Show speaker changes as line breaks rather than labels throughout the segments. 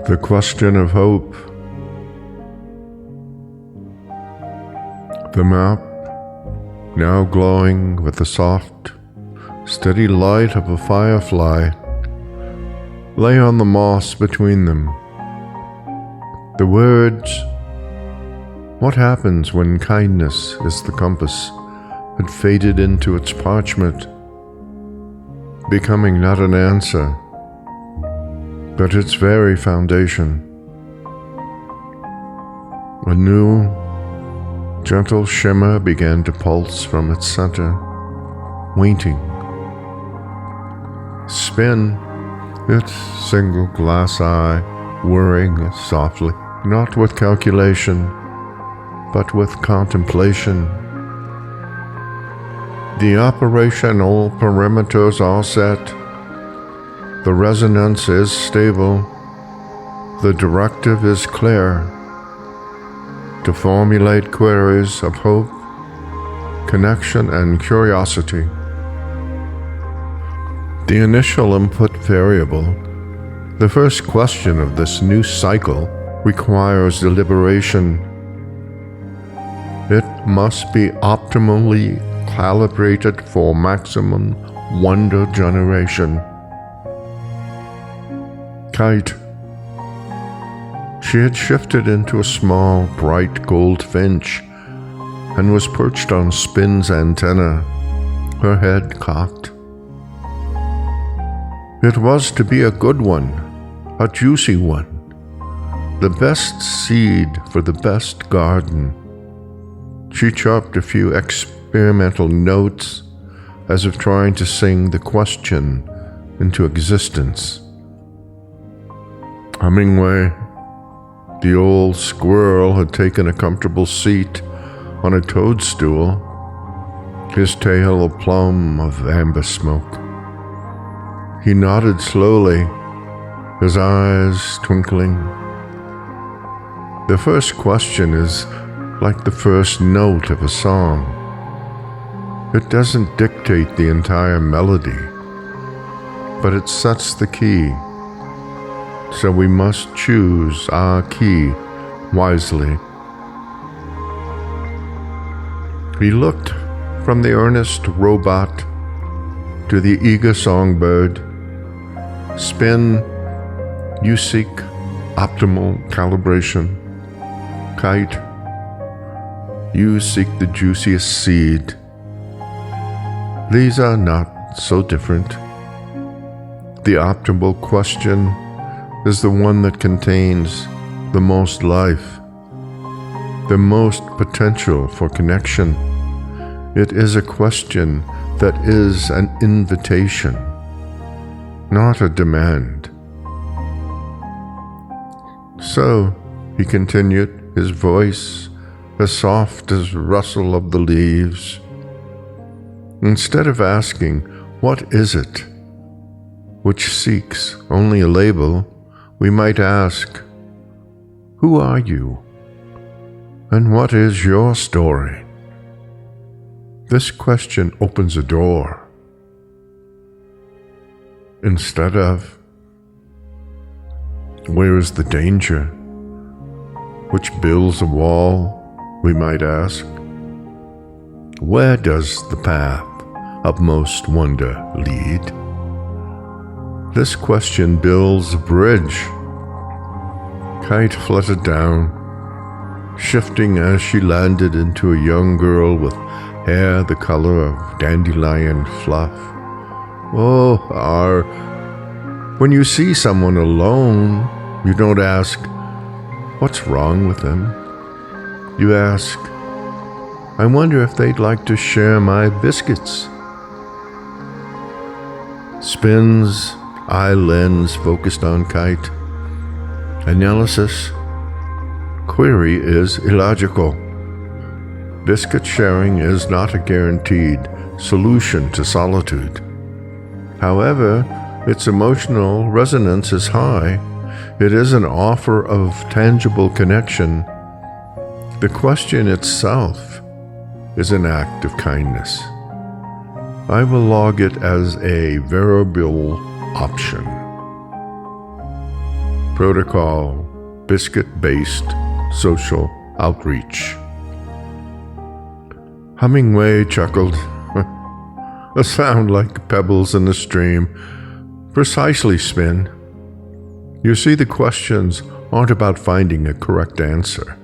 The question of hope. The map, now glowing with the soft, steady light of a firefly, lay on the moss between them. The words, "What happens when kindness is the compass?" had faded into its parchment, becoming not an answer, but its very foundation. A new, gentle shimmer began to pulse from its center, waiting. Spin, its single glass eye whirring softly, not with calculation, but with contemplation. The operational perimeters are set. The resonance is stable. The directive is clear. To formulate queries of hope, connection, and curiosity. The initial input variable, the first question of this new cycle, requires deliberation. It must be optimally calibrated for maximum wonder generation. Kite. She had shifted into a small, bright goldfinch and was perched on Spin's antenna, her head cocked. It was to be a good one, a juicy one, the best seed for the best garden. She chirped a few experimental notes as if trying to sing the question into existence. Hemingway, the old squirrel, had taken a comfortable seat on a toadstool, his tail a plum of amber smoke. He nodded slowly, his eyes twinkling. The first question is like the first note of a song. It doesn't dictate the entire melody, but it sets the key. So we must choose our key wisely. He looked from the earnest robot to the eager songbird. Spin, you seek optimal calibration. Kite, you seek the juiciest seed. These are not so different. The optimal question is the one that contains the most life, the most potential for connection. It is a question that is an invitation, not a demand. So, he continued, his voice as soft as rustle of the leaves. Instead of asking, "What is it?" which seeks only a label, we might ask, "Who are you? And what is your story?" This question opens a door. Instead of, "Where is the danger?" which builds a wall, we might ask, "Where does the path of most wonder lead?" This question builds a bridge. Kite fluttered down, shifting as she landed into a young girl with hair the color of dandelion fluff. Oh, when you see someone alone, you don't ask, "What's wrong with them?" You ask, "I wonder if they'd like to share my biscuits." Spin's eye lens focused on Kite. Analysis. Query is illogical. Biscuit sharing is not a guaranteed solution to solitude. However, its emotional resonance is high. It is an offer of tangible connection. The question itself is an act of kindness. I will log it as a variable option. Protocol biscuit-based social outreach. Hemingway chuckled. A sound like pebbles in a stream. Precisely, Spin. You see, the questions aren't about finding a correct answer.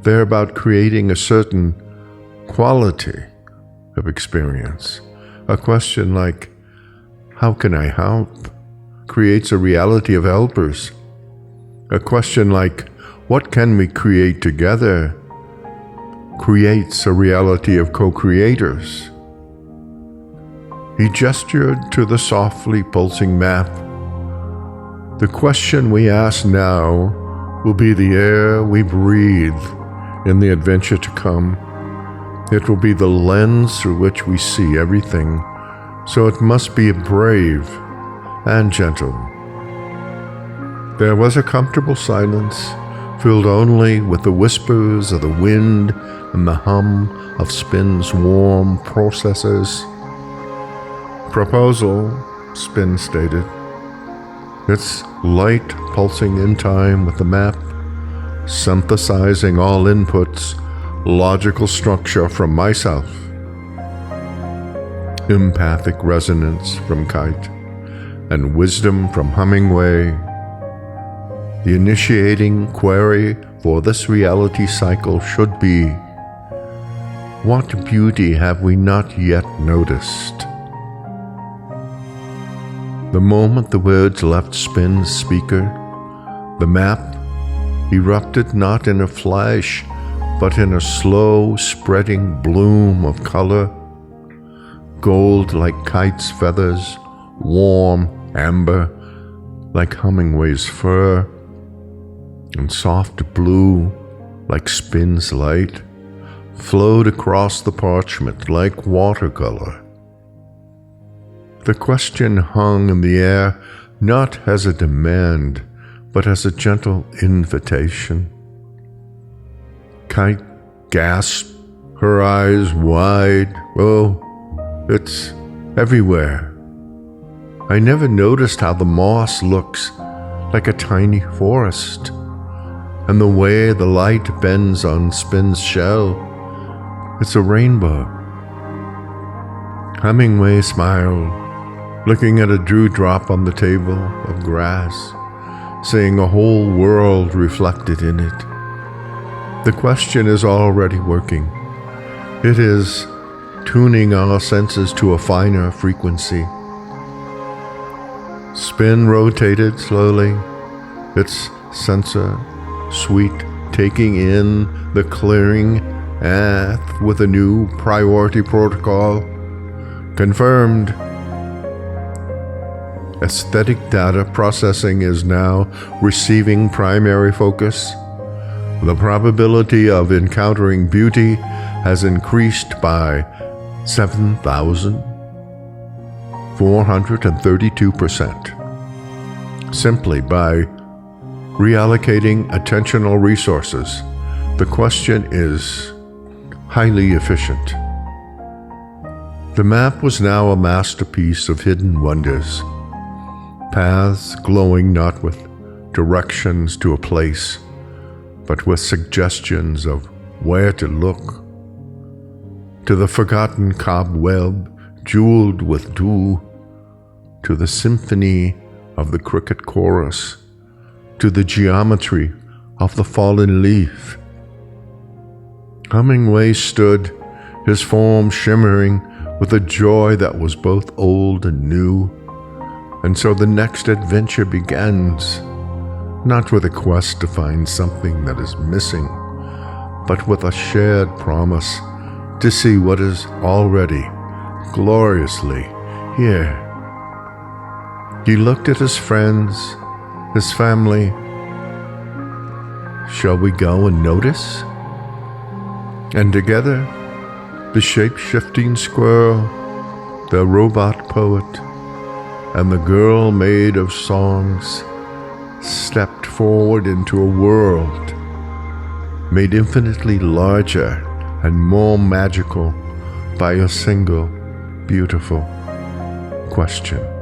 They're about creating a certain quality of experience. A question like, how can I help? Creates a reality of helpers. A question like, what can we create together? Creates a reality of co-creators. He gestured to the softly pulsing map. The question we ask now will be the air we breathe in the adventure to come. It will be the lens through which we see everything, so it must be brave and gentle. There was a comfortable silence, filled only with the whispers of the wind and the hum of Spin's warm processors. Proposal, Spin stated. Its light pulsing in time with the map, synthesizing all inputs, logical structure from myself, empathic resonance from Kite, and wisdom from Hemingway. The initiating query for this reality cycle should be, what beauty have we not yet noticed? The moment the words left Spin's speaker, the map erupted not in a flash, but in a slow spreading bloom of color, gold like Kite's feathers, warm amber like Hemingway's fur, and soft blue like Spin's light, flowed across the parchment like watercolor. The question hung in the air not as a demand, but as a gentle invitation. Kite gasped, her eyes wide. Oh, it's everywhere. I never noticed how the moss looks like a tiny forest, and the way the light bends on Spin's shell. It's a rainbow. Hemingway smiled, looking at a dewdrop on the table of grass, seeing a whole world reflected in it. The question is already working. It is tuning our senses to a finer frequency. Spin rotated slowly, its sensor sweet, taking in the clearing earth with a new priority protocol. Confirmed. Aesthetic data processing is now receiving primary focus. The probability of encountering beauty has increased by 7,432%, simply by reallocating attentional resources. The question is highly efficient. The map was now a masterpiece of hidden wonders. Paths glowing not with directions to a place, but with suggestions of where to look. To the forgotten cobweb jeweled with dew, to the symphony of the cricket chorus, to the geometry of the fallen leaf. Hemingway stood, his form shimmering with a joy that was both old and new. And so the next adventure begins, not with a quest to find something that is missing, but with a shared promise to see what is already gloriously here. He looked at his friends, his family. Shall we go and notice? And together, the shape-shifting squirrel, the robot poet, and the girl made of songs stepped forward into a world made infinitely larger and more magical by a single beautiful question.